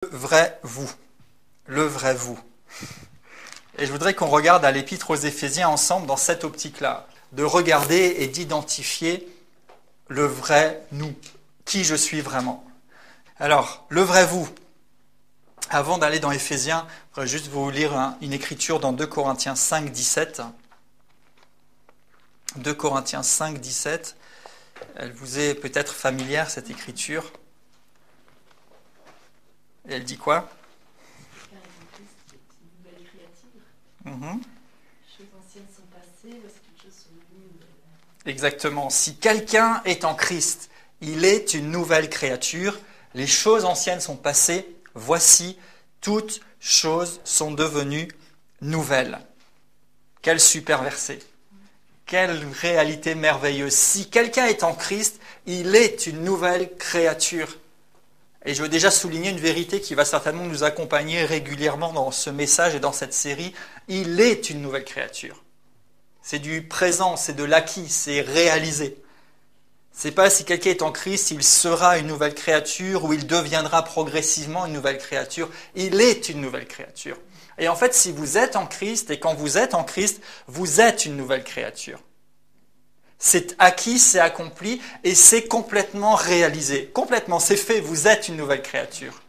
Vrai vous, le vrai vous. Et je voudrais qu'on regarde à l'épître aux Éphésiens ensemble dans cette optique-là, de regarder et d'identifier le vrai nous, qui je suis vraiment. Alors, le vrai vous, avant d'aller dans Éphésiens, je voudrais juste vous lire une écriture dans 2 Corinthiens 5, 17. 2 Corinthiens 5, 17. Elle vous est peut-être familière, cette écriture. Et elle dit quoi ? Exactement. Si quelqu'un est en Christ, il est une nouvelle créature. Les choses anciennes sont passées. Voici, toutes choses sont devenues nouvelles. Quel super verset. Quelle réalité merveilleuse. Si quelqu'un est en Christ, il est une nouvelle créature. Et je veux déjà souligner une vérité qui va certainement nous accompagner régulièrement dans ce message et dans cette série. Il est une nouvelle créature. C'est du présent, c'est de l'acquis, c'est réalisé. C'est pas si quelqu'un est en Christ, il sera une nouvelle créature ou il deviendra progressivement une nouvelle créature. Il est une nouvelle créature. Et en fait, si vous êtes en Christ, et quand vous êtes en Christ, vous êtes une nouvelle créature. C'est acquis, c'est accompli et c'est complètement réalisé. Complètement, c'est fait, vous êtes une nouvelle créature.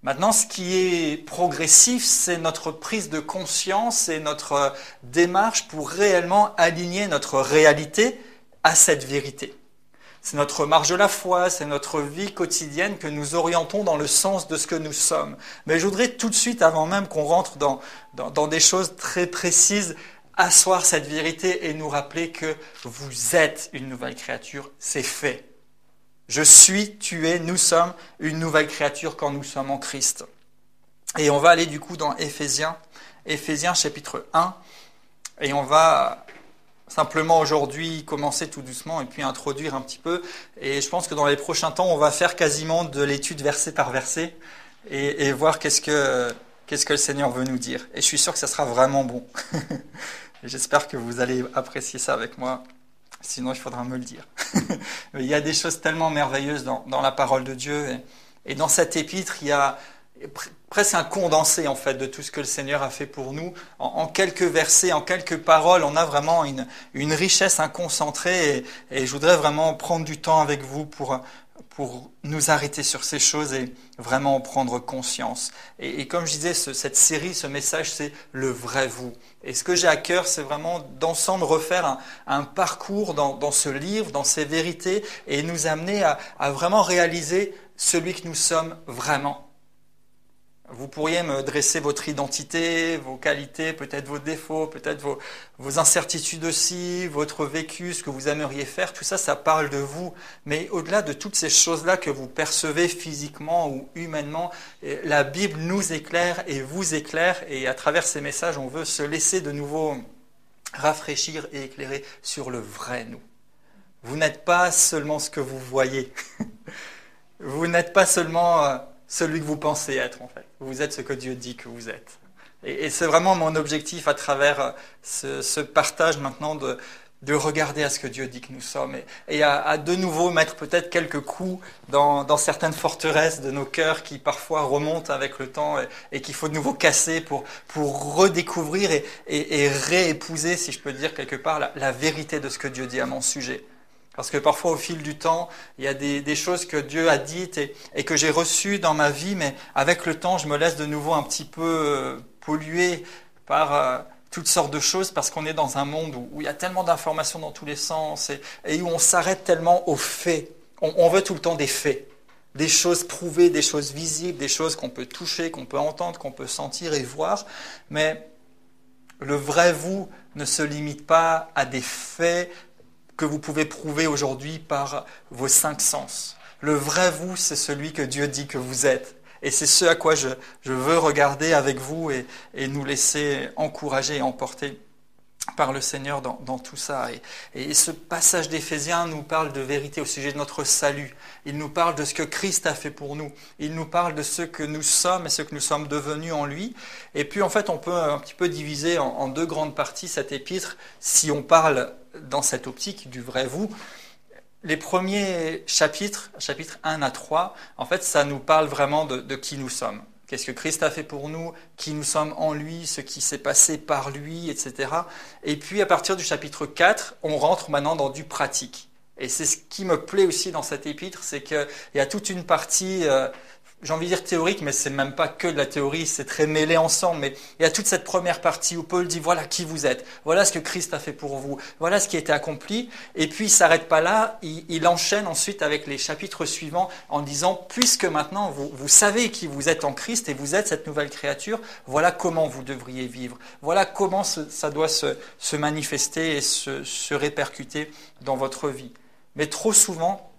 Maintenant, ce qui est progressif, c'est notre prise de conscience et notre démarche pour réellement aligner notre réalité à cette vérité. C'est notre marche de la foi, c'est notre vie quotidienne que nous orientons dans le sens de ce que nous sommes. Mais je voudrais tout de suite, avant même qu'on rentre dans des choses très précises, asseoir cette vérité et nous rappeler que vous êtes une nouvelle créature, c'est fait. Je suis, tu es, nous sommes une nouvelle créature quand nous sommes en Christ. Et on va aller du coup dans Éphésiens chapitre 1, et on va simplement aujourd'hui commencer tout doucement et puis introduire un petit peu. Et je pense que dans les prochains temps, on va faire quasiment de l'étude verset par verset et voir qu'est-ce que le Seigneur veut nous dire. Et je suis sûr que ça sera vraiment bon. J'espère que vous allez apprécier ça avec moi. Sinon, il faudra me le dire. Mais il y a des choses tellement merveilleuses dans la parole de Dieu. Et dans cet épître, il y a presque un condensé en fait de tout ce que le Seigneur a fait pour nous. En quelques versets, en quelques paroles, on a vraiment une richesse, un concentré. Et je voudrais vraiment prendre du temps avec vous pour nous arrêter sur ces choses et vraiment en prendre conscience. Et comme je disais, cette série, ce message, c'est le vrai vous. Et ce que j'ai à cœur, c'est vraiment d'ensemble refaire un parcours dans ce livre, dans ces vérités, et nous amener à vraiment réaliser celui que nous sommes vraiment. Vous pourriez me dresser votre identité, vos qualités, peut-être vos défauts, peut-être vos incertitudes aussi, votre vécu, ce que vous aimeriez faire. Tout ça, ça parle de vous. Mais au-delà de toutes ces choses-là que vous percevez physiquement ou humainement, la Bible nous éclaire et vous éclaire. Et à travers ces messages, on veut se laisser de nouveau rafraîchir et éclairer sur le vrai nous. Vous n'êtes pas seulement ce que vous voyez. Vous n'êtes pas seulement celui que vous pensez être, en fait. Vous êtes ce que Dieu dit que vous êtes. Et c'est vraiment mon objectif à travers ce partage maintenant de regarder à ce que Dieu dit que nous sommes et à de nouveau mettre peut-être quelques coups dans certaines forteresses de nos cœurs qui parfois remontent avec le temps et qu'il faut de nouveau casser pour redécouvrir et réépouser, si je peux dire quelque part, la vérité de ce que Dieu dit à mon sujet. Parce que parfois, au fil du temps, il y a des choses que Dieu a dites et que j'ai reçues dans ma vie, mais avec le temps, je me laisse de nouveau un petit peu polluer par toutes sortes de choses, parce qu'on est dans un monde où il y a tellement d'informations dans tous les sens et où on s'arrête tellement aux faits. On veut tout le temps des faits, des choses prouvées, des choses visibles, des choses qu'on peut toucher, qu'on peut entendre, qu'on peut sentir et voir, mais le vrai vous ne se limite pas à des faits que vous pouvez prouver aujourd'hui par vos 5 sens. Le vrai vous, c'est celui que Dieu dit que vous êtes. Et c'est ce à quoi je veux regarder avec vous et nous laisser encourager et emporter par le Seigneur dans tout ça. Et ce passage d'Éphésiens nous parle de vérité au sujet de notre salut. Il nous parle de ce que Christ a fait pour nous. Il nous parle de ce que nous sommes et ce que nous sommes devenus en lui. Et puis en fait, on peut un petit peu diviser en 2 grandes parties cet épître si on parle dans cette optique du vrai vous. les premiers chapitres 1 à 3, en fait, ça nous parle vraiment de qui nous sommes. Qu'est-ce que Christ a fait pour nous, qui nous sommes en lui, ce qui s'est passé par lui, etc. Et puis, à partir du chapitre 4, on rentre maintenant dans du pratique. Et c'est ce qui me plaît aussi dans cet épître, c'est qu'il y a toute une partie, j'ai envie de dire théorique, mais c'est même pas que de la théorie, c'est très mêlé ensemble. Mais il y a toute cette première partie où Paul dit voilà qui vous êtes, voilà ce que Christ a fait pour vous, voilà ce qui a été accompli. Et puis il s'arrête pas là, il enchaîne ensuite avec les chapitres suivants en disant puisque maintenant vous savez qui vous êtes en Christ et vous êtes cette nouvelle créature, voilà comment vous devriez vivre, voilà comment ça doit se manifester et se répercuter dans votre vie. Mais trop souvent,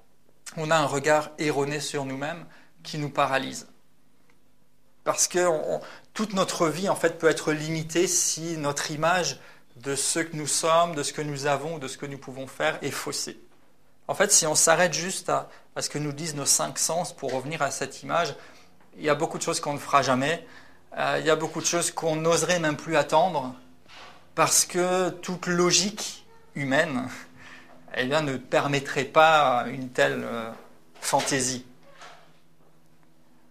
on a un regard erroné sur nous-mêmes qui nous paralyse. Parce que toute notre vie, en fait, peut être limitée si notre image de ce que nous sommes, de ce que nous avons, de ce que nous pouvons faire est faussée. En fait, si on s'arrête juste à ce que nous disent nos 5 sens pour revenir à cette image, il y a beaucoup de choses qu'on ne fera jamais, il y a beaucoup de choses qu'on n'oserait même plus attendre, parce que toute logique humaine eh bien, ne permettrait pas une telle fantaisie.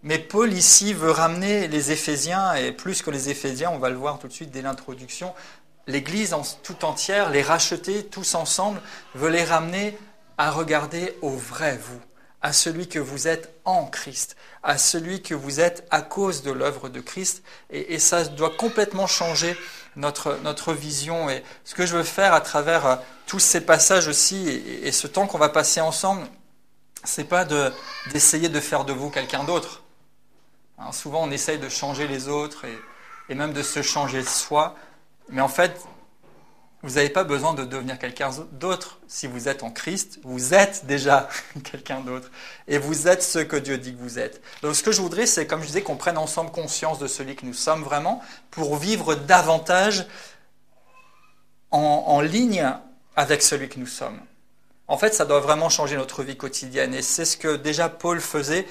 Mais Paul ici veut ramener les Éphésiens, et plus que les Éphésiens, on va le voir tout de suite dès l'introduction, l'Église tout entière, les racheter tous ensemble, veut les ramener à regarder au vrai vous, à celui que vous êtes en Christ, à celui que vous êtes à cause de l'œuvre de Christ. Et ça doit complètement changer notre vision. Et ce que je veux faire à travers tous ces passages aussi, et ce temps qu'on va passer ensemble, c'est pas d'essayer de faire de vous quelqu'un d'autre. Hein, souvent, on essaye de changer les autres et même de se changer soi. Mais en fait, vous n'avez pas besoin de devenir quelqu'un d'autre. Si vous êtes en Christ, vous êtes déjà quelqu'un d'autre. Et vous êtes ce que Dieu dit que vous êtes. Donc ce que je voudrais, c'est, comme je disais, qu'on prenne ensemble conscience de celui que nous sommes vraiment pour vivre davantage en ligne avec celui que nous sommes. En fait, ça doit vraiment changer notre vie quotidienne. Et c'est ce que déjà Paul faisait.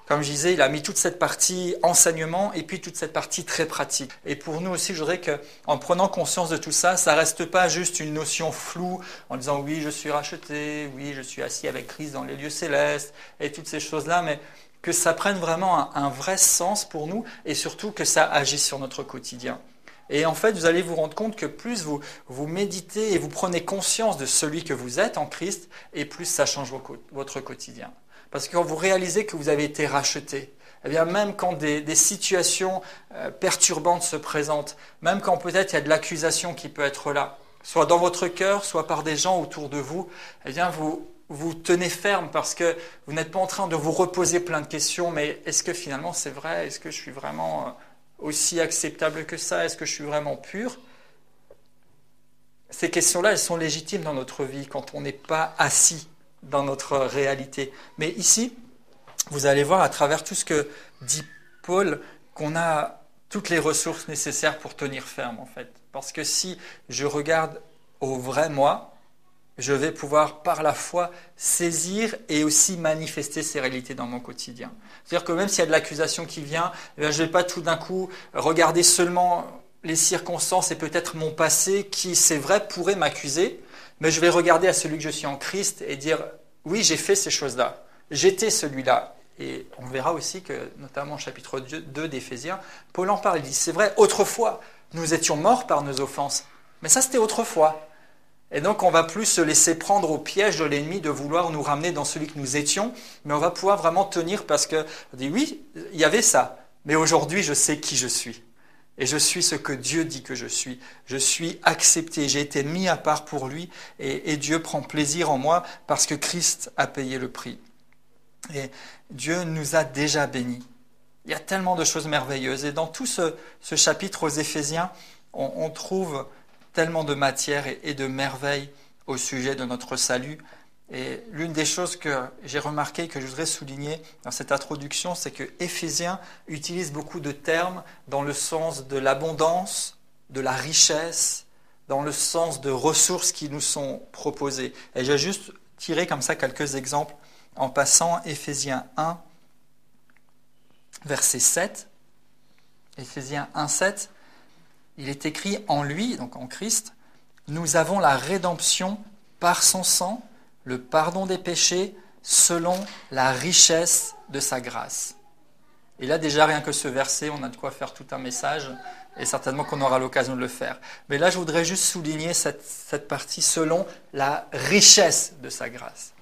Comme je disais, il a mis toute cette partie enseignement et puis toute cette partie très pratique. Et pour nous aussi, je voudrais qu'en prenant conscience de tout ça, ça ne reste pas juste une notion floue en disant oui, je suis racheté, oui, je suis assis avec Christ dans les lieux célestes et toutes ces choses-là, mais que ça prenne vraiment un vrai sens pour nous et surtout que ça agisse sur notre quotidien. Et en fait, vous allez vous rendre compte que plus vous méditez et vous prenez conscience de celui que vous êtes en Christ, et plus ça change votre quotidien. Parce que quand vous réalisez que vous avez été racheté, eh bien même quand des situations perturbantes se présentent, même quand peut-être il y a de l'accusation qui peut être là, soit dans votre cœur, soit par des gens autour de vous, eh bien vous tenez ferme parce que vous n'êtes pas en train de vous reposer plein de questions, mais est-ce que finalement c'est vrai? Est-ce que je suis vraiment aussi acceptable que ça? Est-ce que je suis vraiment pur? Ces questions-là, elles sont légitimes dans notre vie quand on n'est pas assis dans notre réalité. Mais ici, vous allez voir à travers tout ce que dit Paul qu'on a toutes les ressources nécessaires pour tenir ferme en fait. Parce que si je regarde au vrai moi, je vais pouvoir par la foi saisir et aussi manifester ces réalités dans mon quotidien. C'est-à-dire que même s'il y a de l'accusation qui vient, je ne vais pas tout d'un coup regarder seulement les circonstances et peut-être mon passé qui, c'est vrai, pourrait m'accuser, mais je vais regarder à celui que je suis en Christ et dire oui, j'ai fait ces choses-là, j'étais celui-là. Et on verra aussi que, notamment au chapitre 2 d'Éphésiens, Paul en parle, il dit c'est vrai, autrefois, nous étions morts par nos offenses, mais ça c'était autrefois. Et donc on ne va plus se laisser prendre au piège de l'ennemi de vouloir nous ramener dans celui que nous étions, mais on va pouvoir vraiment tenir parce qu'on dit oui, il y avait ça, mais aujourd'hui je sais qui je suis. Et je suis ce que Dieu dit que je suis. Je suis accepté, j'ai été mis à part pour lui et Dieu prend plaisir en moi parce que Christ a payé le prix. Et Dieu nous a déjà bénis. Il y a tellement de choses merveilleuses. Et dans tout ce chapitre aux Éphésiens, on trouve tellement de matière et de merveilles au sujet de notre salut. Et l'une des choses que j'ai remarqué, que je voudrais souligner dans cette introduction, c'est que Éphésiens utilise beaucoup de termes dans le sens de l'abondance, de la richesse, dans le sens de ressources qui nous sont proposées. Et j'ai juste tiré comme ça quelques exemples en passant Éphésiens 1, verset 7. Éphésiens 1, 7, il est écrit « En lui », donc en Christ, « nous avons la rédemption par son sang, le pardon des péchés selon la richesse de sa grâce. Et là, déjà, rien que ce verset, on a de quoi faire tout un message, et certainement qu'on aura l'occasion de le faire. Mais là, je voudrais juste souligner cette partie selon la richesse de sa grâce.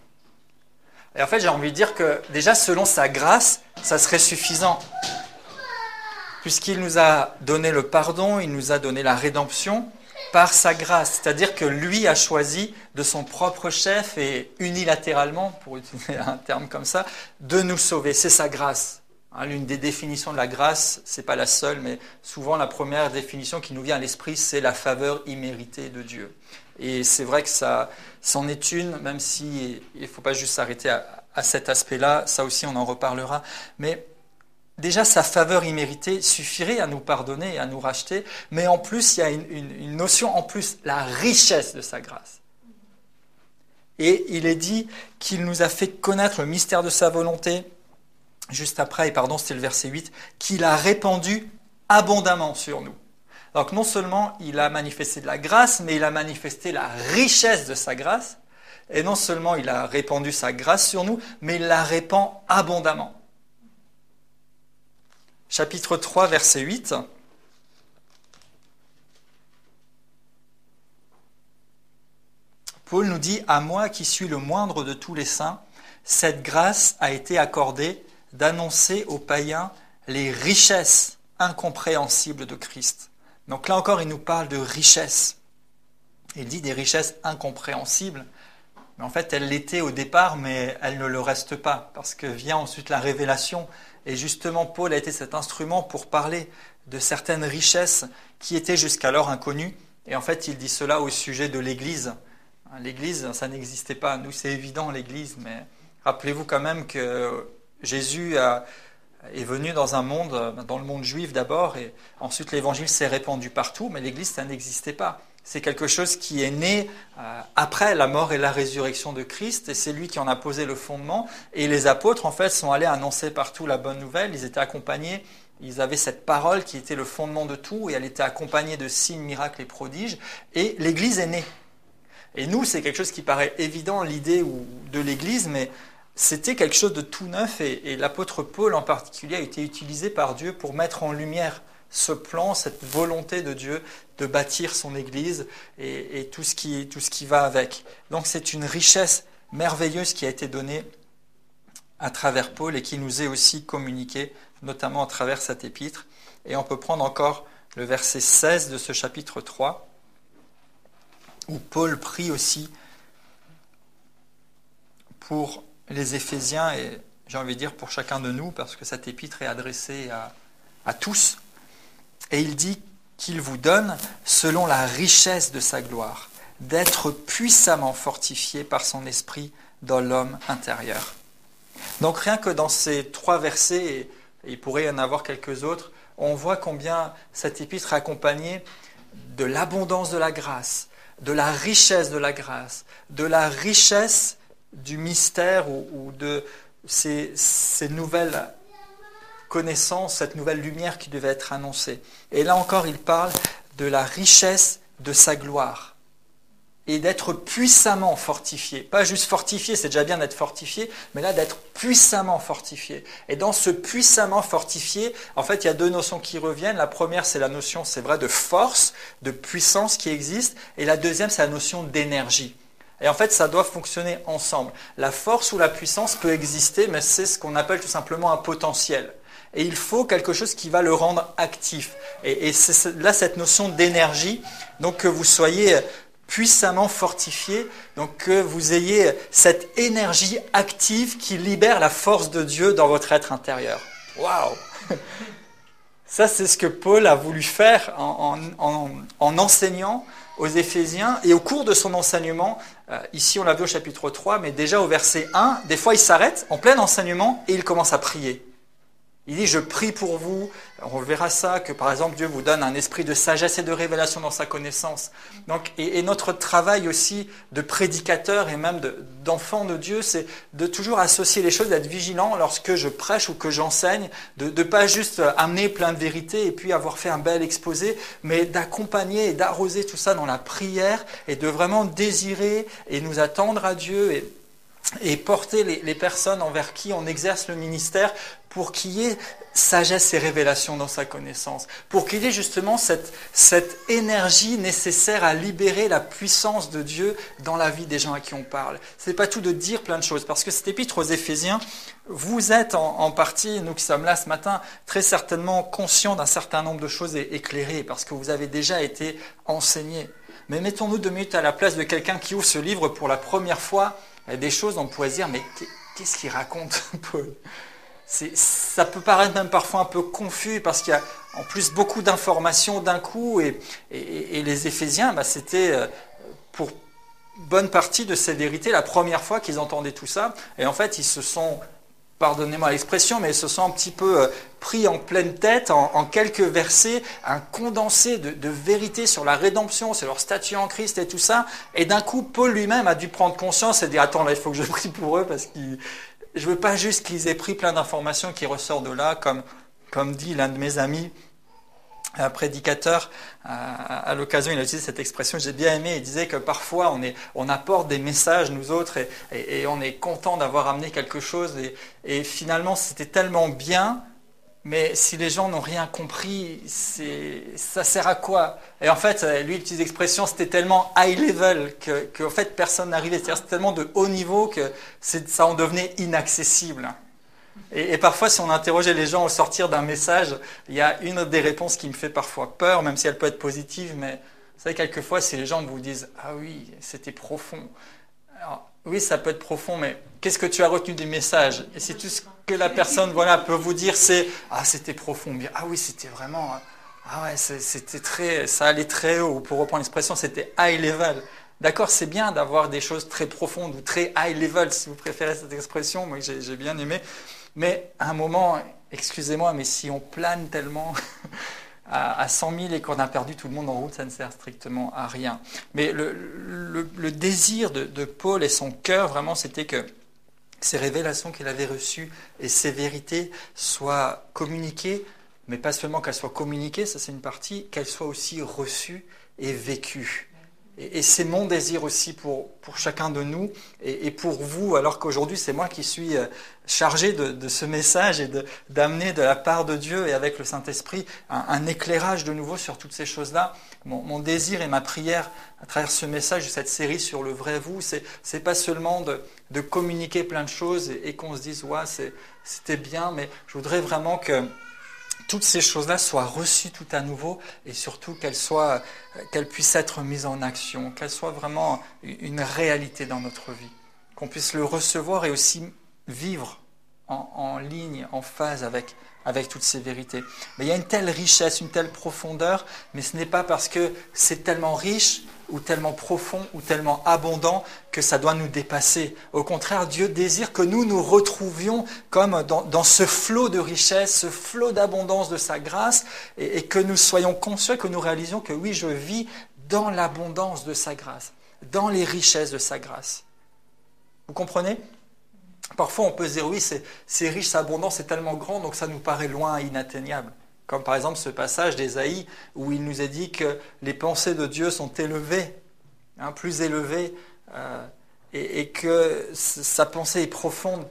Et en fait, j'ai envie de dire que déjà, selon sa grâce, ça serait suffisant. Puisqu'il nous a donné le pardon, il nous a donné la rédemption par sa grâce. C'est-à-dire que lui a choisi de son propre chef et unilatéralement, pour utiliser un terme comme ça, de nous sauver. C'est sa grâce. L'une des définitions de la grâce, ce n'est pas la seule, mais souvent la première définition qui nous vient à l'esprit, c'est la faveur imméritée de Dieu. Et c'est vrai que ça, c'en est une, même si il ne faut pas juste s'arrêter à cet aspect-là, ça aussi on en reparlera. Mais déjà, sa faveur imméritée suffirait à nous pardonner et à nous racheter, mais en plus, il y a une notion en plus, la richesse de sa grâce. Et il est dit qu'il nous a fait connaître le mystère de sa volonté, juste après, et pardon, c'était le verset 8, qu'il a répandu abondamment sur nous. Donc non seulement il a manifesté de la grâce, mais il a manifesté la richesse de sa grâce, et non seulement il a répandu sa grâce sur nous, mais il la répand abondamment. Chapitre 3, verset 8. Paul nous dit « À moi qui suis le moindre de tous les saints, cette grâce a été accordée d'annoncer aux païens les richesses incompréhensibles de Christ. » Donc là encore, il nous parle de richesses. Il dit des richesses incompréhensibles. Mais en fait, elles l'étaient au départ, mais elles ne le restent pas, parce que vient ensuite la révélation. Et justement, Paul a été cet instrument pour parler de certaines richesses qui étaient jusqu'alors inconnues. Et en fait, il dit cela au sujet de l'Église. L'Église, ça n'existait pas. Nous, c'est évident, l'Église, mais rappelez-vous quand même que Jésus est venu dans un monde, dans le monde juif d'abord, et ensuite l'Évangile s'est répandu partout, mais l'Église, ça n'existait pas. C'est quelque chose qui est né après la mort et la résurrection de Christ, et c'est lui qui en a posé le fondement. Et les apôtres, en fait, sont allés annoncer partout la bonne nouvelle. Ils étaient accompagnés, ils avaient cette parole qui était le fondement de tout, et elle était accompagnée de signes, miracles et prodiges, et l'Église est née. Et nous, c'est quelque chose qui paraît évident, l'idée de l'Église, mais c'était quelque chose de tout neuf, et l'apôtre Paul en particulier a été utilisé par Dieu pour mettre en lumière ce plan, cette volonté de Dieu de bâtir son Église et tout ce qui va avec. Donc c'est une richesse merveilleuse qui a été donnée à travers Paul et qui nous est aussi communiquée, notamment à travers cette épître. Et on peut prendre encore le verset 16 de ce chapitre 3, où Paul prie aussi pour les Éphésiens, et j'ai envie de dire pour chacun de nous, parce que cette épître est adressée à tous. Et il dit qu'il vous donne, selon la richesse de sa gloire, d'être puissamment fortifié par son esprit dans l'homme intérieur. Donc rien que dans ces 3 versets, et il pourrait y en avoir quelques autres, on voit combien cette épître est accompagnée de l'abondance de la grâce, de la richesse de la grâce, de la richesse du mystère ou de ces nouvelles connaissance, cette nouvelle lumière qui devait être annoncée. Et là encore, il parle de la richesse de sa gloire et d'être puissamment fortifié. Pas juste fortifié, c'est déjà bien d'être fortifié, mais là d'être puissamment fortifié. Et dans ce puissamment fortifié, en fait, il y a 2 notions qui reviennent. La première, c'est la notion, c'est vrai, de force, de puissance qui existe, et la deuxième, c'est la notion d'énergie. Et en fait, ça doit fonctionner ensemble. La force ou la puissance peut exister, mais c'est ce qu'on appelle tout simplement un potentiel. Et il faut quelque chose qui va le rendre actif. Et c'est là cette notion d'énergie, donc que vous soyez puissamment fortifié, donc que vous ayez cette énergie active qui libère la force de Dieu dans votre être intérieur. Waouh! Ça, c'est ce que Paul a voulu faire en enseignant aux Éphésiens. Et au cours de son enseignement, ici on l'a vu au chapitre 3, mais déjà au verset 1, des fois il s'arrête en plein enseignement et il commence à prier. Il dit, je prie pour vous. On verra ça, que par exemple, Dieu vous donne un esprit de sagesse et de révélation dans sa connaissance. Donc, et notre travail aussi de prédicateur et même d'enfant de Dieu, c'est de toujours associer les choses, d'être vigilant lorsque je prêche ou que j'enseigne, de ne pas juste amener plein de vérités et puis avoir fait un bel exposé, mais d'accompagner et d'arroser tout ça dans la prière et de vraiment désirer et nous attendre à Dieu et porter les personnes envers qui on exerce le ministère pour qu'il y ait sagesse et révélation dans sa connaissance, pour qu'il y ait justement cette énergie nécessaire à libérer la puissance de Dieu dans la vie des gens à qui on parle. Ce n'est pas tout de dire plein de choses, parce que cette épître aux Éphésiens, vous êtes en partie, nous qui sommes là ce matin, très certainement conscients d'un certain nombre de choses éclairées, parce que vous avez déjà été enseignés. Mais mettons-nous 2 minutes à la place de quelqu'un qui ouvre ce livre pour la première fois. Il y a des choses dont on pourrait se dire, mais qu'est-ce qu'il raconte, Paul ? Ça peut paraître même parfois un peu confus, parce qu'il y a en plus beaucoup d'informations d'un coup, et les Éphésiens, c'était pour bonne partie de ces vérités la première fois qu'ils entendaient tout ça, et en fait ils se sont, pardonnez-moi l'expression, mais ils se sont un petit peu pris en pleine tête, en quelques versets, un condensé de vérités sur la rédemption, sur leur statut en Christ et tout ça. Et d'un coup, Paul lui-même a dû prendre conscience et dire « Attends, là, il faut que je prie pour eux, parce que je ne veux pas juste qu'ils aient pris plein d'informations qui ressortent de là, comme dit l'un de mes amis, un prédicateur, à l'occasion, il a utilisé cette expression, j'ai bien aimé, il disait que parfois on apporte des messages, nous autres, et on est content d'avoir amené quelque chose, et finalement c'était tellement bien, mais si les gens n'ont rien compris, ça sert à quoi? Et en fait, lui, il utilise l'expression, c'était tellement high level que en fait personne n'arrivait, c'est-à-dire c'était tellement de haut niveau que ça en devenait inaccessible. Et parfois, si on interrogeait les gens au sortir d'un message, il y a une des réponses qui me fait parfois peur, même si elle peut être positive, mais vous savez, quelquefois, si les gens vous disent « Ah oui, c'était profond », alors, oui, ça peut être profond, mais qu'est-ce que tu as retenu du message? Et si tout ce que la personne peut vous dire, c'est « Ah, c'était profond bien. Ah oui, c'était vraiment... Ah ouais, ça allait très haut. » Ou pour reprendre l'expression, c'était « high level ». D'accord, c'est bien d'avoir des choses très profondes ou très high level, si vous préférez cette expression, moi j'ai bien aimé. Mais à un moment, excusez-moi, mais si on plane tellement à 100 000 et qu'on a perdu tout le monde en route, ça ne sert strictement à rien. Mais le désir de Paul et son cœur, vraiment, c'était que ces révélations qu'il avait reçues et ces vérités soient communiquées, mais pas seulement qu'elles soient communiquées, ça c'est une partie, qu'elles soient aussi reçues et vécues. Et c'est mon désir aussi pour chacun de nous et pour vous, alors qu'aujourd'hui c'est moi qui suis chargé de ce message et d'amener de la part de Dieu et avec le Saint-Esprit un éclairage de nouveau sur toutes ces choses-là. Mon désir et ma prière à travers ce message de cette série sur le vrai vous, c'est pas seulement de communiquer plein de choses et qu'on se dise « ouais, c'était bien », mais je voudrais vraiment que toutes ces choses-là soient reçues tout à nouveau et surtout qu'elles puissent être mises en action, qu'elles soient vraiment une réalité dans notre vie, qu'on puisse le recevoir et aussi vivre en ligne, en phase avec toutes ces vérités. Mais il y a une telle richesse, une telle profondeur, mais ce n'est pas parce que c'est tellement riche ou tellement profond ou tellement abondant que ça doit nous dépasser. Au contraire, Dieu désire que nous retrouvions comme dans ce flot de richesse, ce flot d'abondance de sa grâce, et que nous soyons conscients, que nous réalisions que oui, je vis dans l'abondance de sa grâce, dans les richesses de sa grâce. Vous comprenez ? Parfois, on peut se dire, oui, c'est riche, c'est abondant, c'est tellement grand, donc ça nous paraît loin, inatteignable. Comme par exemple ce passage d'Ésaïe où il nous est dit que les pensées de Dieu sont élevées, plus élevées, et que sa pensée est profonde,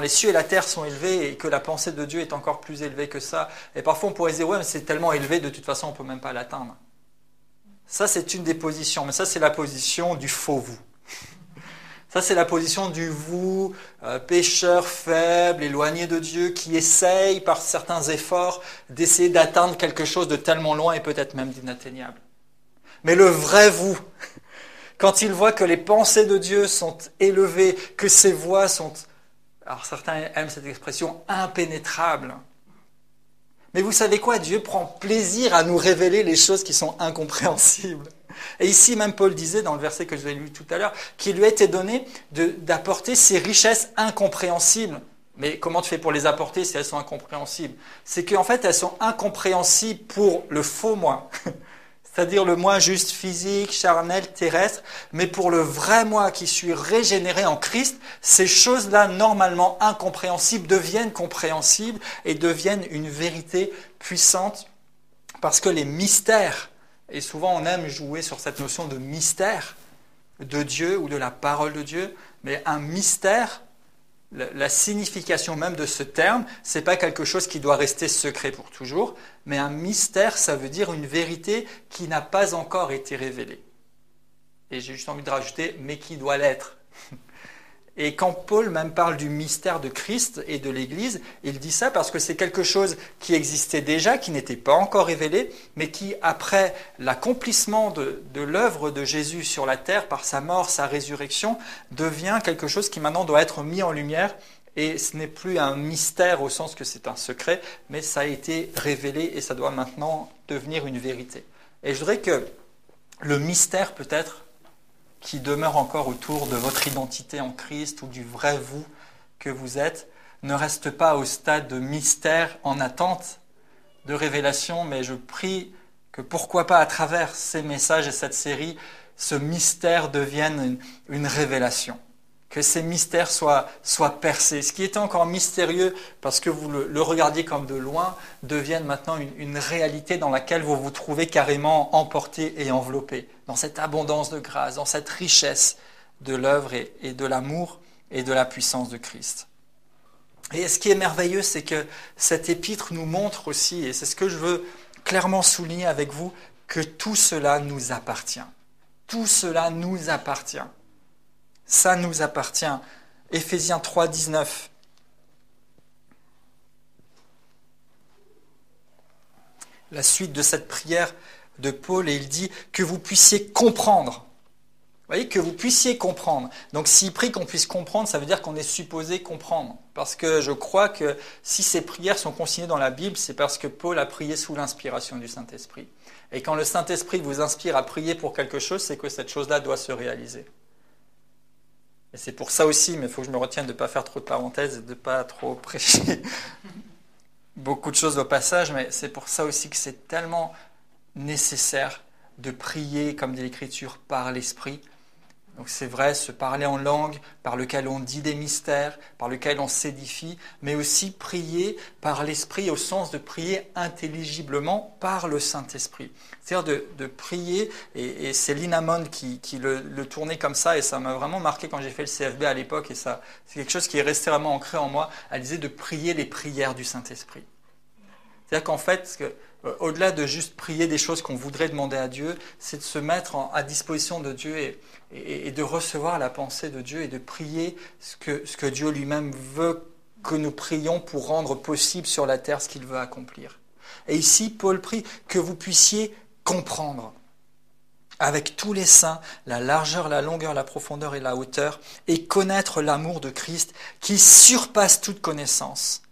les cieux et la terre sont élevés et que la pensée de Dieu est encore plus élevée que ça. Et parfois on pourrait se dire, ouais, mais c'est tellement élevé, de toute façon on ne peut même pas l'atteindre. Ça c'est une des positions, mais ça c'est la position du faux vous. Ça, c'est la position du vous, pécheur faible, éloigné de Dieu, qui essaye par certains efforts d'essayer d'atteindre quelque chose de tellement loin et peut-être même d'inatteignable. Mais le vrai vous, quand il voit que les pensées de Dieu sont élevées, que ses voies sont, alors certains aiment cette expression, impénétrables. Mais vous savez quoi? Dieu prend plaisir à nous révéler les choses qui sont incompréhensibles. Et ici, même Paul disait, dans le verset que je vous ai lu tout à l'heure, qu'il lui a été donné d'apporter ces richesses incompréhensibles. Mais comment tu fais pour les apporter si elles sont incompréhensibles? C'est qu'en fait, elles sont incompréhensibles pour le faux moi. C'est-à-dire le moi juste physique, charnel, terrestre. Mais pour le vrai moi qui suis régénéré en Christ, ces choses-là, normalement incompréhensibles, deviennent compréhensibles et deviennent une vérité puissante. Parce que les mystères, et souvent on aime jouer sur cette notion de mystère de Dieu ou de la parole de Dieu, mais un mystère, la signification même de ce terme, c'est pas quelque chose qui doit rester secret pour toujours, mais un mystère, ça veut dire une vérité qui n'a pas encore été révélée. Et j'ai juste envie de rajouter, mais qui doit l'être. Et quand Paul même parle du mystère de Christ et de l'Église, il dit ça parce que c'est quelque chose qui existait déjà, qui n'était pas encore révélé, mais qui, après l'accomplissement de l'œuvre de Jésus sur la terre, par sa mort, sa résurrection, devient quelque chose qui maintenant doit être mis en lumière. Et ce n'est plus un mystère au sens que c'est un secret, mais ça a été révélé et ça doit maintenant devenir une vérité. Et je voudrais que le mystère peut-être qui demeure encore autour de votre identité en Christ ou du vrai vous que vous êtes, ne reste pas au stade de mystère en attente de révélation, mais je prie que pourquoi pas à travers ces messages et cette série, ce mystère devienne une révélation. Que ces mystères soient percés. Ce qui était encore mystérieux, parce que vous le regardiez comme de loin, devienne maintenant une réalité dans laquelle vous vous trouvez carrément emporté et enveloppé, dans cette abondance de grâce, dans cette richesse de l'œuvre et de l'amour et de la puissance de Christ. Et ce qui est merveilleux, c'est que cet épître nous montre aussi, et c'est ce que je veux clairement souligner avec vous, que tout cela nous appartient. Tout cela nous appartient. Ça nous appartient. Éphésiens 3, 19. La suite de cette prière de Paul, et il dit que vous puissiez comprendre. Vous voyez, que vous puissiez comprendre. Donc s'il prie qu'on puisse comprendre, ça veut dire qu'on est supposé comprendre. Parce que je crois que si ces prières sont consignées dans la Bible, c'est parce que Paul a prié sous l'inspiration du Saint-Esprit. Et quand le Saint-Esprit vous inspire à prier pour quelque chose, c'est que cette chose-là doit se réaliser. Et c'est pour ça aussi, mais il faut que je me retienne de ne pas faire trop de parenthèses et de ne pas trop prêcher beaucoup de choses au passage, mais c'est pour ça aussi que c'est tellement nécessaire de prier, comme dit l'Écriture, par l'Esprit. Donc c'est vrai, se parler en langue, par lequel on dit des mystères, par lequel on s'édifie, mais aussi prier par l'Esprit au sens de prier intelligiblement par le Saint-Esprit. C'est-à-dire de prier, et c'est Lina Mon qui le tournait comme ça, et ça m'a vraiment marqué quand j'ai fait le CFB à l'époque, et ça, c'est quelque chose qui est resté vraiment ancré en moi. Elle disait de prier les prières du Saint-Esprit. C'est-à-dire qu'en fait, au-delà de juste prier des choses qu'on voudrait demander à Dieu, c'est de se mettre à disposition de Dieu et de recevoir la pensée de Dieu et de prier ce que Dieu lui-même veut que nous prions pour rendre possible sur la terre ce qu'il veut accomplir. Et ici, Paul prie que vous puissiez comprendre avec tous les saints la largeur, la longueur, la profondeur et la hauteur, et connaître l'amour de Christ qui surpasse toute connaissance.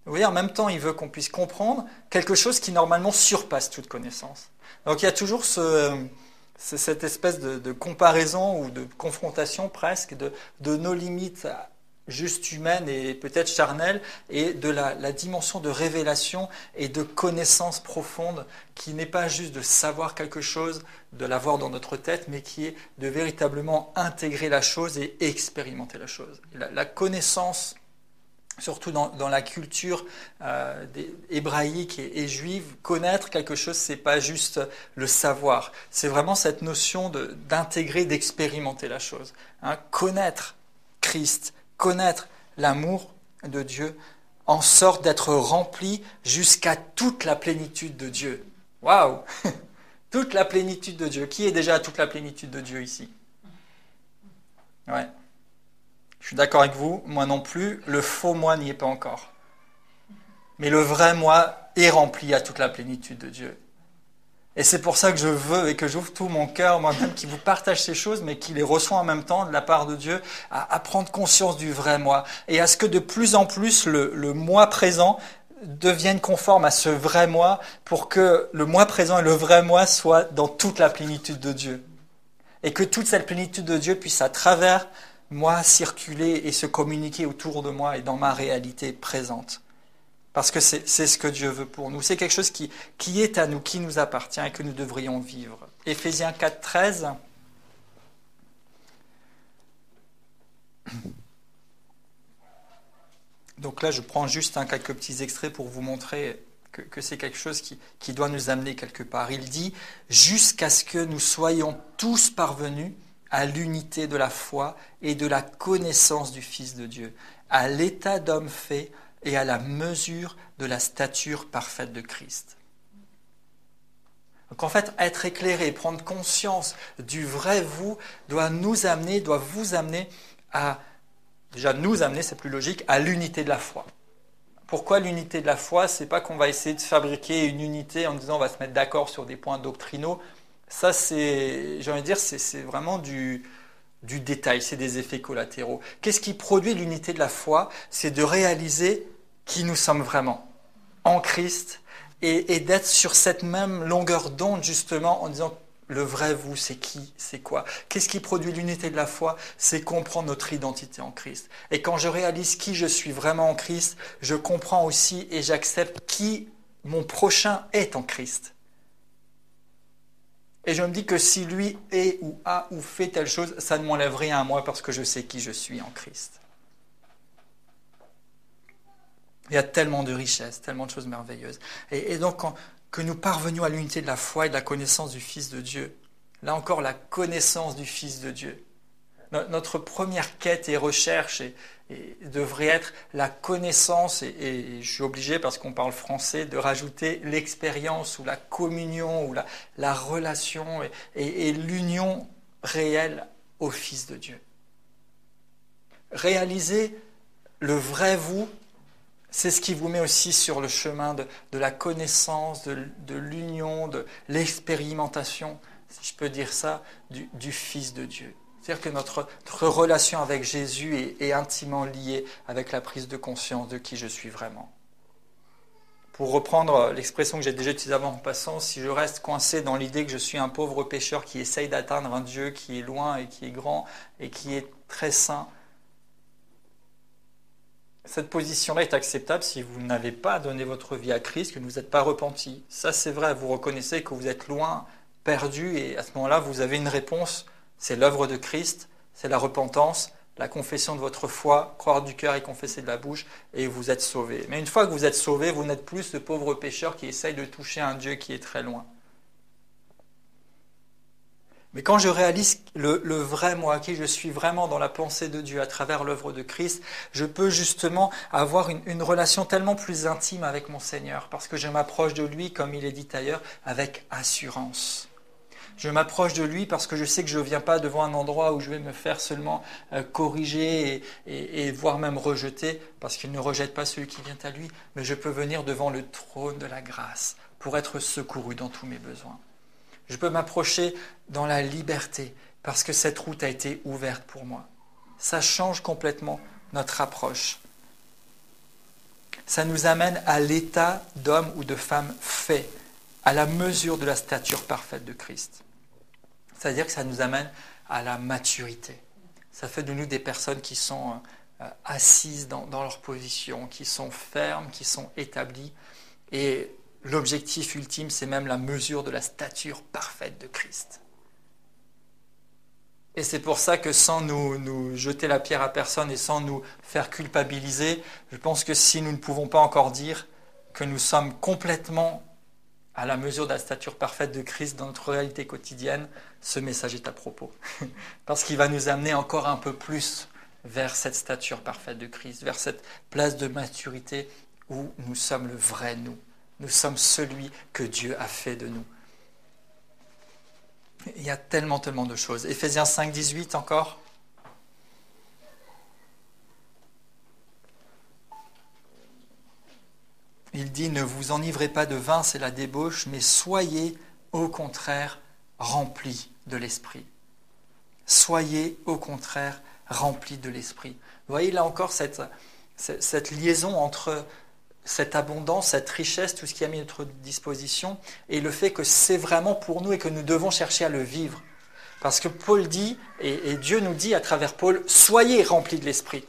Vous voyez, en même temps, il veut qu'on puisse comprendre quelque chose qui normalement surpasse toute connaissance. Donc il y a toujours cette espèce de comparaison ou de confrontation presque de nos limites juste humaines et peut-être charnelles et de la dimension de révélation et de connaissance profonde qui n'est pas juste de savoir quelque chose, de l'avoir dans notre tête, mais qui est de véritablement intégrer la chose et expérimenter la chose. La connaissance, surtout dans la culture hébraïque et juive, connaître quelque chose, c'est pas juste le savoir. C'est vraiment cette notion d'intégrer, d'expérimenter la chose. Connaître Christ, connaître l'amour de Dieu, en sorte d'être rempli jusqu'à toute la plénitude de Dieu. Waouh! Toute la plénitude de Dieu. Qui est déjà à toute la plénitude de Dieu ici? Ouais. Je suis d'accord avec vous, moi non plus, le faux moi n'y est pas encore. Mais le vrai moi est rempli à toute la plénitude de Dieu. Et c'est pour ça que je veux et que j'ouvre tout mon cœur, moi-même, qui vous partage ces choses, mais qui les reçoit en même temps de la part de Dieu, à prendre conscience du vrai moi. Et à ce que de plus en plus le moi présent devienne conforme à ce vrai moi, pour que le moi présent et le vrai moi soient dans toute la plénitude de Dieu. Et que toute cette plénitude de Dieu puisse, à travers moi, circuler et se communiquer autour de moi et dans ma réalité présente. Parce que c'est ce que Dieu veut pour nous. C'est quelque chose qui est à nous, qui nous appartient et que nous devrions vivre. Éphésiens 4, 13. Donc là, je prends juste quelques petits extraits pour vous montrer que c'est quelque chose qui doit nous amener quelque part. Il dit « Jusqu'à ce que nous soyons tous parvenus à l'unité de la foi et de la connaissance du Fils de Dieu, à l'état d'homme fait et à la mesure de la stature parfaite de Christ. » Donc en fait, être éclairé, prendre conscience du vrai vous doit vous amener à, déjà nous amener, c'est plus logique, à l'unité de la foi. Pourquoi l'unité de la foi? C'est pas qu'on va essayer de fabriquer une unité en disant on va se mettre d'accord sur des points doctrinaux. Ça, j'ai envie de dire, c'est vraiment du détail, c'est des effets collatéraux. Qu'est-ce qui produit l'unité de la foi? C'est de réaliser qui nous sommes vraiment en Christ et d'être sur cette même longueur d'onde justement en disant le vrai vous, c'est qui, c'est quoi? Qu'est-ce qui produit l'unité de la foi? C'est comprendre notre identité en Christ. Et quand je réalise qui je suis vraiment en Christ, je comprends aussi et j'accepte qui mon prochain est en Christ. Et je me dis que si lui est ou a ou fait telle chose, ça ne m'enlève rien à moi parce que je sais qui je suis en Christ. Il y a tellement de richesses, tellement de choses merveilleuses. Et donc, que nous parvenions à l'unité de la foi et de la connaissance du Fils de Dieu. Là encore, la connaissance du Fils de Dieu. Notre première quête et recherche devrait être la connaissance, et je suis obligé, parce qu'on parle français, de rajouter l'expérience ou la communion ou la relation et l'union réelle au Fils de Dieu. Réaliser le vrai vous, c'est ce qui vous met aussi sur le chemin de la connaissance, de l'union, de l'expérimentation, si je peux dire ça, du Fils de Dieu. C'est-à-dire que notre relation avec Jésus est intimement liée avec la prise de conscience de qui je suis vraiment. Pour reprendre l'expression que j'ai déjà utilisée avant en passant, si je reste coincé dans l'idée que je suis un pauvre pécheur qui essaye d'atteindre un Dieu qui est loin et qui est grand et qui est très saint, cette position-là est acceptable si vous n'avez pas donné votre vie à Christ, que vous n'êtes pas repenti. Ça, c'est vrai, vous reconnaissez que vous êtes loin, perdu, et à ce moment-là, vous avez une réponse. C'est l'œuvre de Christ, c'est la repentance, la confession de votre foi, croire du cœur et confesser de la bouche, et vous êtes sauvé. Mais une fois que vous êtes sauvé, vous n'êtes plus ce pauvre pécheur qui essaye de toucher un Dieu qui est très loin. Mais quand je réalise le vrai moi, qui je suis vraiment dans la pensée de Dieu à travers l'œuvre de Christ, je peux justement avoir une relation tellement plus intime avec mon Seigneur, parce que je m'approche de lui, comme il est dit ailleurs, avec assurance. Je m'approche de lui parce que je sais que je ne viens pas devant un endroit où je vais me faire seulement corriger et voire même rejeter, parce qu'il ne rejette pas celui qui vient à lui, mais je peux venir devant le trône de la grâce pour être secouru dans tous mes besoins. Je peux m'approcher dans la liberté parce que cette route a été ouverte pour moi. Ça change complètement notre approche. Ça nous amène à l'état d'homme ou de femme fait, à la mesure de la stature parfaite de Christ. C'est-à-dire que ça nous amène à la maturité. Ça fait de nous des personnes qui sont assises dans leur position, qui sont fermes, qui sont établies. Et l'objectif ultime, c'est même la mesure de la stature parfaite de Christ. Et c'est pour ça que sans nous jeter la pierre à personne et sans nous faire culpabiliser, je pense que si nous ne pouvons pas encore dire que nous sommes complètement à la mesure de la stature parfaite de Christ dans notre réalité quotidienne, ce message est à propos. Parce qu'il va nous amener encore un peu plus vers cette stature parfaite de Christ, vers cette place de maturité où nous sommes le vrai nous. Nous sommes celui que Dieu a fait de nous. Il y a tellement de choses. Éphésiens 5, 18 encore. Il dit, ne vous enivrez pas de vin, c'est la débauche, mais soyez au contraire remplis de l'Esprit. Soyez au contraire remplis de l'Esprit. Vous voyez là encore cette liaison entre cette abondance, cette richesse, tout ce qui a mis à notre disposition, et le fait que c'est vraiment pour nous et que nous devons chercher à le vivre. Parce que Paul dit, et Dieu nous dit à travers Paul, soyez remplis de l'Esprit.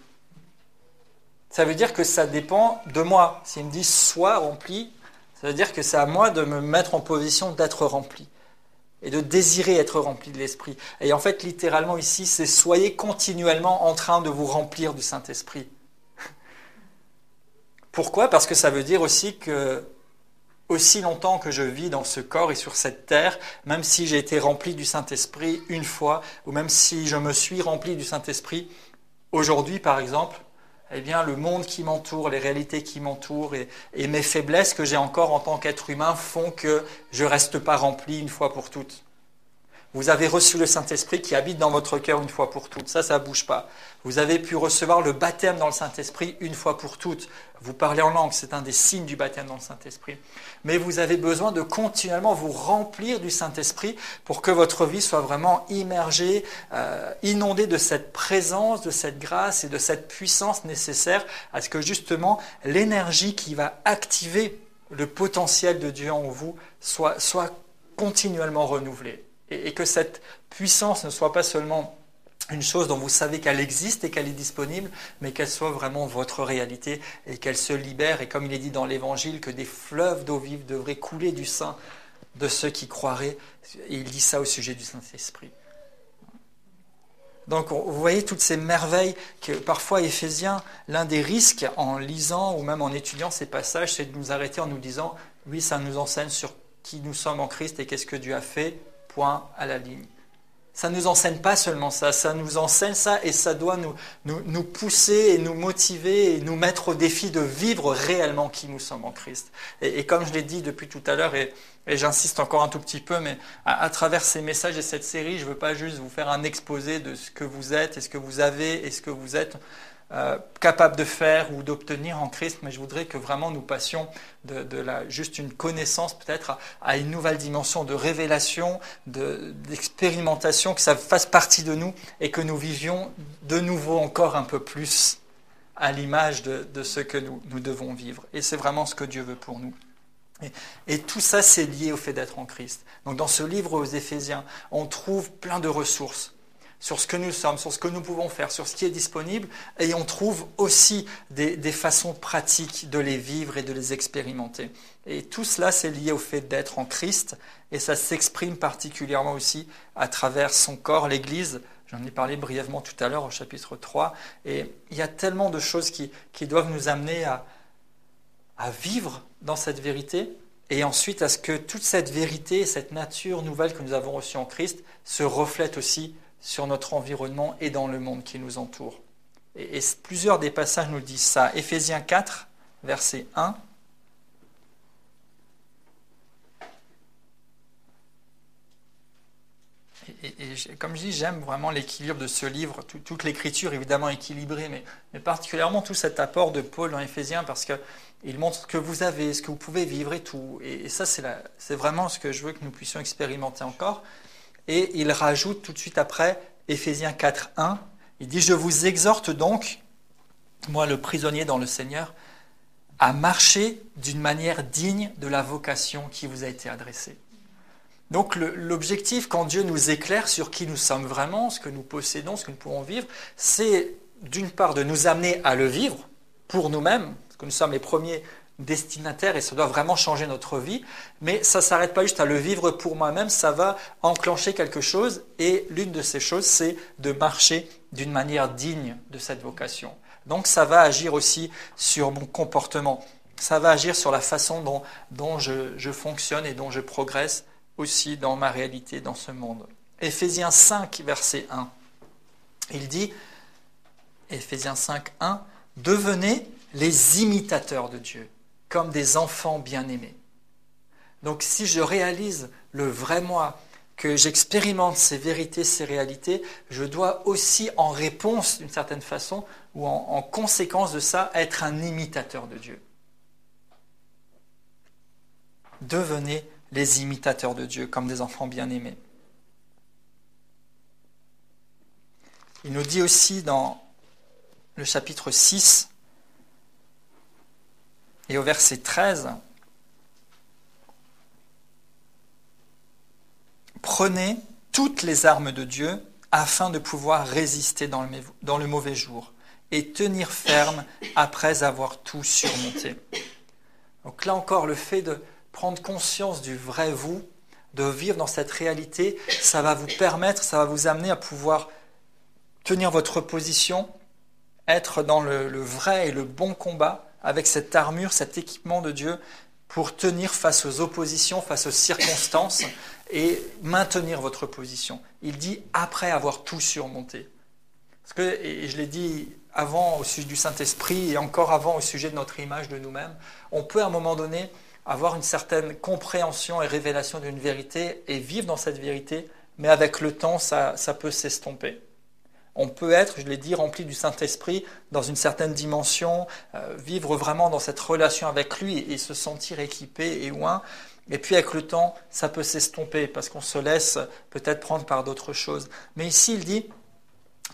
Ça veut dire que ça dépend de moi. S'il me dit sois rempli, ça veut dire que c'est à moi de me mettre en position d'être rempli et de désirer être rempli de l'Esprit. Et en fait, littéralement ici, c'est soyez continuellement en train de vous remplir du Saint-Esprit. Pourquoi ? Parce que ça veut dire aussi que aussi longtemps que je vis dans ce corps et sur cette terre, même si j'ai été rempli du Saint-Esprit une fois, ou même si je me suis rempli du Saint-Esprit aujourd'hui, par exemple, eh bien, le monde qui m'entoure, les réalités qui m'entourent et mes faiblesses que j'ai encore en tant qu'être humain font que je ne reste pas rempli une fois pour toutes. Vous avez reçu le Saint-Esprit qui habite dans votre cœur une fois pour toutes. Ça ne bouge pas. Vous avez pu recevoir le baptême dans le Saint-Esprit une fois pour toutes. Vous parlez en langue, c'est un des signes du baptême dans le Saint-Esprit. Mais vous avez besoin de continuellement vous remplir du Saint-Esprit pour que votre vie soit vraiment immergée, inondée de cette présence, de cette grâce et de cette puissance nécessaire à ce que justement l'énergie qui va activer le potentiel de Dieu en vous soit continuellement renouvelée. Et que cette puissance ne soit pas seulement une chose dont vous savez qu'elle existe et qu'elle est disponible, mais qu'elle soit vraiment votre réalité et qu'elle se libère. Et comme il est dit dans l'Évangile, que des fleuves d'eau vive devraient couler du sein de ceux qui croiraient. Et il dit ça au sujet du Saint-Esprit. Donc vous voyez toutes ces merveilles que parfois Éphésiens, l'un des risques en lisant ou même en étudiant ces passages, c'est de nous arrêter en nous disant « Oui, ça nous enseigne sur qui nous sommes en Christ et qu'est-ce que Dieu a fait ». Point à la ligne. Ça ne nous enseigne pas seulement ça, ça nous enseigne ça et ça doit nous pousser et nous motiver et nous mettre au défi de vivre réellement qui nous sommes en Christ. Et comme je l'ai dit depuis tout à l'heure, et j'insiste encore un tout petit peu, mais à travers ces messages et cette série, je ne veux pas juste vous faire un exposé de ce que vous êtes et ce que vous avez et ce que vous êtes capable de faire ou d'obtenir en Christ, mais je voudrais que vraiment nous passions juste une connaissance peut-être à une nouvelle dimension de révélation, d'expérimentation, que ça fasse partie de nous et que nous vivions de nouveau encore un peu plus à l'image de ce que nous devons vivre. Et c'est vraiment ce que Dieu veut pour nous. Et tout ça, c'est lié au fait d'être en Christ. Donc dans ce livre aux Éphésiens, on trouve plein de ressources sur ce que nous sommes, sur ce que nous pouvons faire, sur ce qui est disponible, et on trouve aussi des façons pratiques de les vivre et de les expérimenter. Et tout cela, c'est lié au fait d'être en Christ, et ça s'exprime particulièrement aussi à travers son corps, l'Église. J'en ai parlé brièvement tout à l'heure au chapitre 3, et il y a tellement de choses qui doivent nous amener à vivre dans cette vérité, et ensuite à ce que toute cette vérité, cette nature nouvelle que nous avons reçue en Christ, se reflète aussi sur notre environnement et dans le monde qui nous entoure. Et plusieurs des passages nous disent ça. Éphésiens 4, verset 1. Et comme je dis, j'aime vraiment l'équilibre de ce livre, toute l'écriture évidemment équilibrée, mais particulièrement tout cet apport de Paul dans Éphésiens, parce qu'il montre ce que vous avez, ce que vous pouvez vivre et tout. Et ça, c'est vraiment ce que je veux que nous puissions expérimenter encore. Et il rajoute tout de suite après, Éphésiens 4, 1, il dit « Je vous exhorte donc, moi le prisonnier dans le Seigneur, à marcher d'une manière digne de la vocation qui vous a été adressée. » Donc l'objectif, quand Dieu nous éclaire sur qui nous sommes vraiment, ce que nous possédons, ce que nous pouvons vivre, c'est d'une part de nous amener à le vivre pour nous-mêmes, parce que nous sommes les premiers destinataire et ça doit vraiment changer notre vie, mais ça ne s'arrête pas juste à le vivre pour moi-même, ça va enclencher quelque chose et l'une de ces choses, c'est de marcher d'une manière digne de cette vocation. Donc ça va agir aussi sur mon comportement, ça va agir sur la façon dont je fonctionne et dont je progresse aussi dans ma réalité, dans ce monde. Éphésiens 5, verset 1, il dit, Éphésiens 5, 1, « Devenez les imitateurs de Dieu, comme des enfants bien-aimés. » Donc si je réalise le vrai moi, que j'expérimente ces vérités, ces réalités, je dois aussi en réponse d'une certaine façon, ou en conséquence de ça, être un imitateur de Dieu. Devenez les imitateurs de Dieu, comme des enfants bien-aimés. Il nous dit aussi dans le chapitre 6, et au verset 13, « Prenez toutes les armes de Dieu afin de pouvoir résister dans le mauvais jour et tenir ferme après avoir tout surmonté. Donc là encore, le fait de prendre conscience du vrai vous, de vivre dans cette réalité, ça va vous permettre, ça va vous amener à pouvoir tenir votre position, être dans le vrai et le bon combat avec cette armure, cet équipement de Dieu pour tenir face aux oppositions, face aux circonstances et maintenir votre position. Il dit après avoir tout surmonté. Parce que, et je l'ai dit avant au sujet du Saint-Esprit et encore avant au sujet de notre image de nous-mêmes, on peut à un moment donné avoir une certaine compréhension et révélation d'une vérité et vivre dans cette vérité, mais avec le temps, ça peut s'estomper. On peut être, je l'ai dit, rempli du Saint-Esprit dans une certaine dimension, vivre vraiment dans cette relation avec lui et se sentir équipé et oint. Et puis avec le temps, ça peut s'estomper parce qu'on se laisse peut-être prendre par d'autres choses. Mais ici, il dit,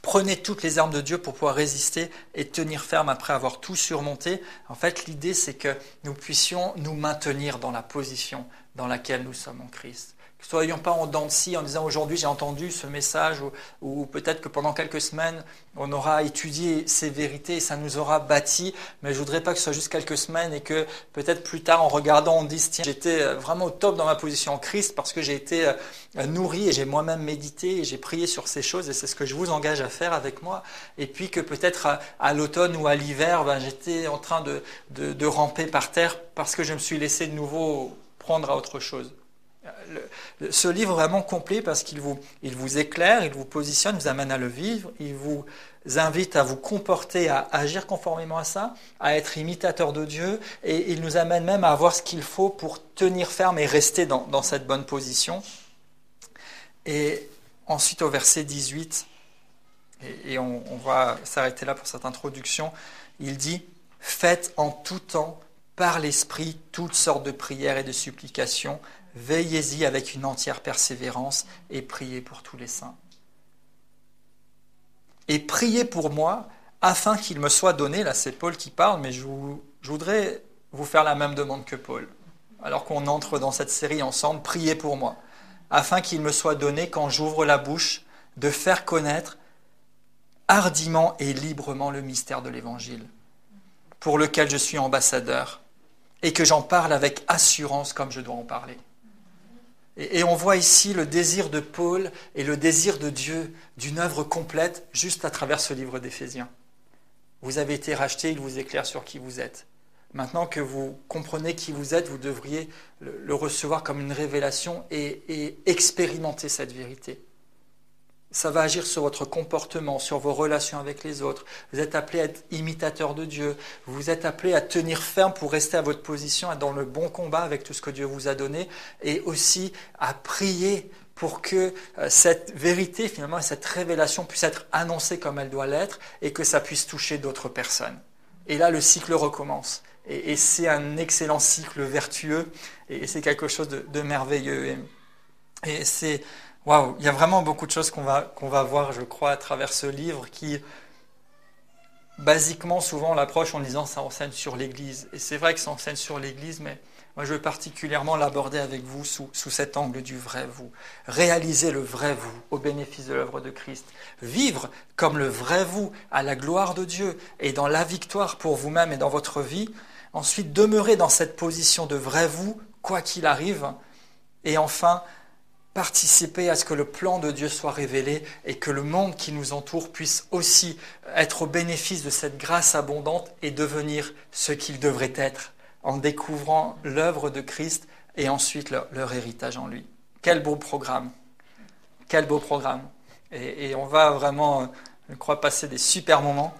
prenez toutes les armes de Dieu pour pouvoir résister et tenir ferme après avoir tout surmonté. En fait, l'idée, c'est que nous puissions nous maintenir dans la position dans laquelle nous sommes en Christ. Que nous ne soyons pas en dents de scie en disant aujourd'hui j'ai entendu ce message ou peut-être que pendant quelques semaines on aura étudié ces vérités et ça nous aura bâti, mais je ne voudrais pas que ce soit juste quelques semaines et que peut-être plus tard en regardant on dise tiens j'étais vraiment au top dans ma position en Christ parce que j'ai été nourri et j'ai moi-même médité et j'ai prié sur ces choses et c'est ce que je vous engage à faire avec moi et puis que peut-être à l'automne ou à l'hiver j'étais en train de ramper par terre parce que je me suis laissé de nouveau prendre à autre chose. Ce livre est vraiment complet parce qu'il vous éclaire, il vous positionne, vous amène à le vivre, il vous invite à vous comporter, à agir conformément à ça, à être imitateur de Dieu et il nous amène même à avoir ce qu'il faut pour tenir ferme et rester dans cette bonne position. Et ensuite au verset 18, et on va s'arrêter là pour cette introduction, il dit « Faites en tout temps par l'Esprit toutes sortes de prières et de supplications, veillez-y avec une entière persévérance et priez pour tous les saints. Et priez pour moi afin qu'il me soit donné, là c'est Paul qui parle, mais je voudrais vous faire la même demande que Paul. Alors qu'on entre dans cette série ensemble, priez pour moi, afin qu'il me soit donné quand j'ouvre la bouche de faire connaître hardiment et librement le mystère de l'Évangile, pour lequel je suis ambassadeur, et que j'en parle avec assurance comme je dois en parler. Et on voit ici le désir de Paul et le désir de Dieu d'une œuvre complète juste à travers ce livre d'Éphésiens. Vous avez été rachetés, il vous éclaire sur qui vous êtes. Maintenant que vous comprenez qui vous êtes, vous devriez le recevoir comme une révélation et expérimenter cette vérité. Ça va agir sur votre comportement, sur vos relations avec les autres. Vous êtes appelé à être imitateur de Dieu. Vous êtes appelé à tenir ferme pour rester à votre position, à être dans le bon combat avec tout ce que Dieu vous a donné. Et aussi à prier pour que cette vérité, finalement, cette révélation puisse être annoncée comme elle doit l'être et que ça puisse toucher d'autres personnes. Et là, le cycle recommence. Et c'est un excellent cycle vertueux et c'est quelque chose de merveilleux. Et c'est... Waouh, il y a vraiment beaucoup de choses qu'on va voir, je crois, à travers ce livre qui, basiquement, souvent on l'approche en disant ça enseigne sur l'Église. Et c'est vrai que ça enseigne sur l'Église, mais moi je veux particulièrement l'aborder avec vous sous cet angle du vrai vous. Réaliser le vrai vous au bénéfice de l'œuvre de Christ. Vivre comme le vrai vous à la gloire de Dieu et dans la victoire pour vous-même et dans votre vie. Ensuite, demeurer dans cette position de vrai vous, quoi qu'il arrive. Et enfin, participer à ce que le plan de Dieu soit révélé et que le monde qui nous entoure puisse aussi être au bénéfice de cette grâce abondante et devenir ce qu'il devrait être en découvrant l'œuvre de Christ et ensuite leur héritage en lui. Quel beau programme! Quel beau programme! Et on va vraiment, je crois, passer des super moments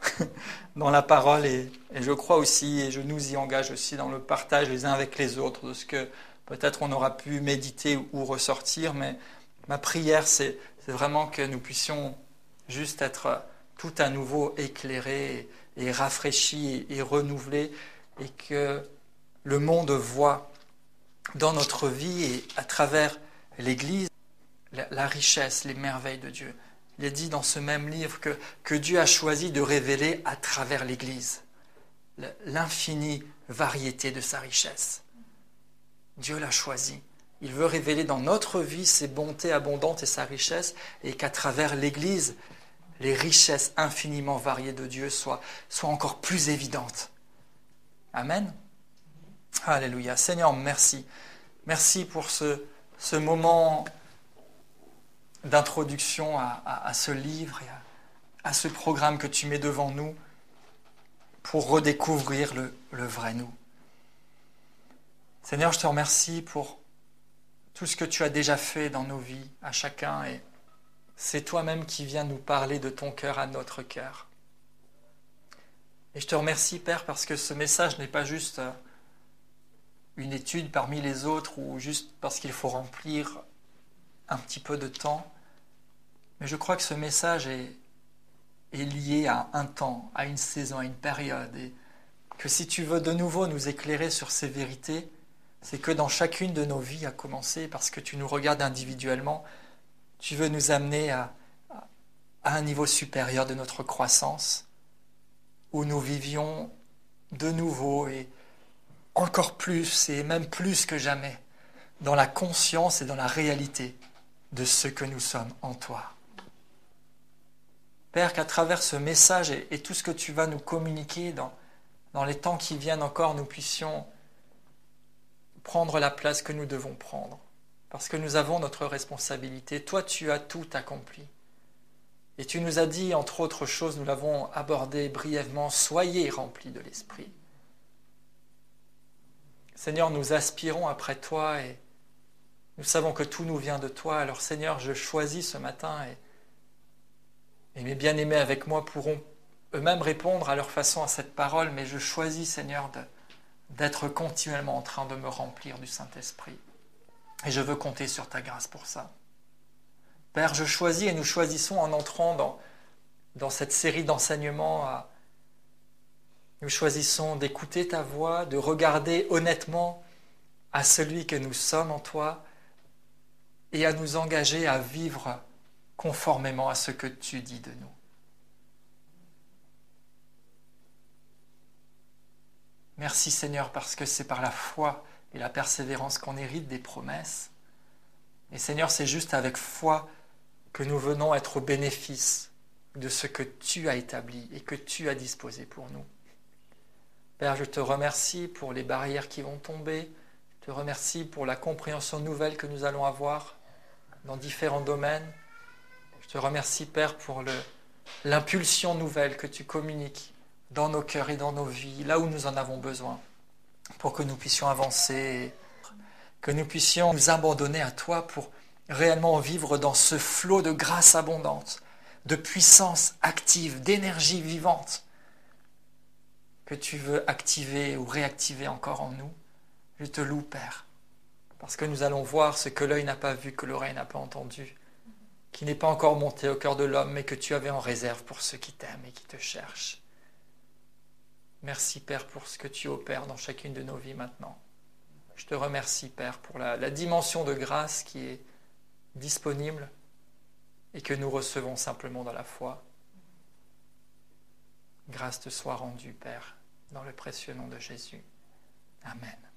dans la parole et je crois aussi, et je nous y engage aussi dans le partage les uns avec les autres de ce que peut-être on aura pu méditer ou ressortir, mais ma prière, c'est vraiment que nous puissions juste être tout à nouveau éclairés et rafraîchis et renouvelés, et que le monde voit dans notre vie et à travers l'Église la richesse, les merveilles de Dieu. Il est dit dans ce même livre que Dieu a choisi de révéler à travers l'Église l'infinie variété de sa richesse. Dieu l'a choisi Il veut révéler dans notre vie ses bontés abondantes et sa richesse, et qu'à travers l'Église, les richesses infiniment variées de Dieu soient encore plus évidentes. Amen. Alléluia. Seigneur, merci. Merci pour ce moment d'introduction à ce livre et à ce programme que tu mets devant nous pour redécouvrir le vrai nous. Seigneur, je te remercie pour tout ce que tu as déjà fait dans nos vies, à chacun, et c'est toi-même qui viens nous parler de ton cœur à notre cœur. Et je te remercie, Père, parce que ce message n'est pas juste une étude parmi les autres ou juste parce qu'il faut remplir un petit peu de temps, mais je crois que ce message est lié à un temps, à une saison, à une période, et que si tu veux de nouveau nous éclairer sur ces vérités, c'est que dans chacune de nos vies, à commencer, parce que tu nous regardes individuellement, tu veux nous amener à un niveau supérieur de notre croissance, où nous vivions de nouveau et encore plus, et même plus que jamais, dans la conscience et dans la réalité de ce que nous sommes en toi. Père, qu'à travers ce message et tout ce que tu vas nous communiquer dans les temps qui viennent encore, nous puissions prendre la place que nous devons prendre, parce que nous avons notre responsabilité. Toi, tu as tout accompli. Et tu nous as dit, entre autres choses, nous l'avons abordé brièvement, soyez remplis de l'Esprit. Seigneur, nous aspirons après toi et nous savons que tout nous vient de toi. Alors Seigneur, je choisis ce matin et mes bien-aimés avec moi pourront eux-mêmes répondre à leur façon à cette parole, mais je choisis, Seigneur, d'être continuellement en train de me remplir du Saint-Esprit. Et je veux compter sur ta grâce pour ça. Père, je choisis et nous choisissons en entrant dans cette série d'enseignements, nous choisissons d'écouter ta voix, de regarder honnêtement à celui que nous sommes en toi et à nous engager à vivre conformément à ce que tu dis de nous. Merci Seigneur, parce que c'est par la foi et la persévérance qu'on hérite des promesses. Et Seigneur, c'est juste avec foi que nous venons être au bénéfice de ce que tu as établi et que tu as disposé pour nous. Père, je te remercie pour les barrières qui vont tomber. Je te remercie pour la compréhension nouvelle que nous allons avoir dans différents domaines. Je te remercie, Père, pour l'impulsion nouvelle que tu communiques dans nos cœurs et dans nos vies, là où nous en avons besoin, pour que nous puissions avancer, que nous puissions nous abandonner à toi pour réellement vivre dans ce flot de grâce abondante, de puissance active, d'énergie vivante que tu veux activer ou réactiver encore en nous. Je te loue, Père, parce que nous allons voir ce que l'œil n'a pas vu, que l'oreille n'a pas entendu, qui n'est pas encore monté au cœur de l'homme, mais que tu avais en réserve pour ceux qui t'aiment et qui te cherchent. Merci, Père, pour ce que tu opères dans chacune de nos vies maintenant. Je te remercie, Père, pour la dimension de grâce qui est disponible et que nous recevons simplement dans la foi. Grâce te soit rendue, Père, dans le précieux nom de Jésus. Amen.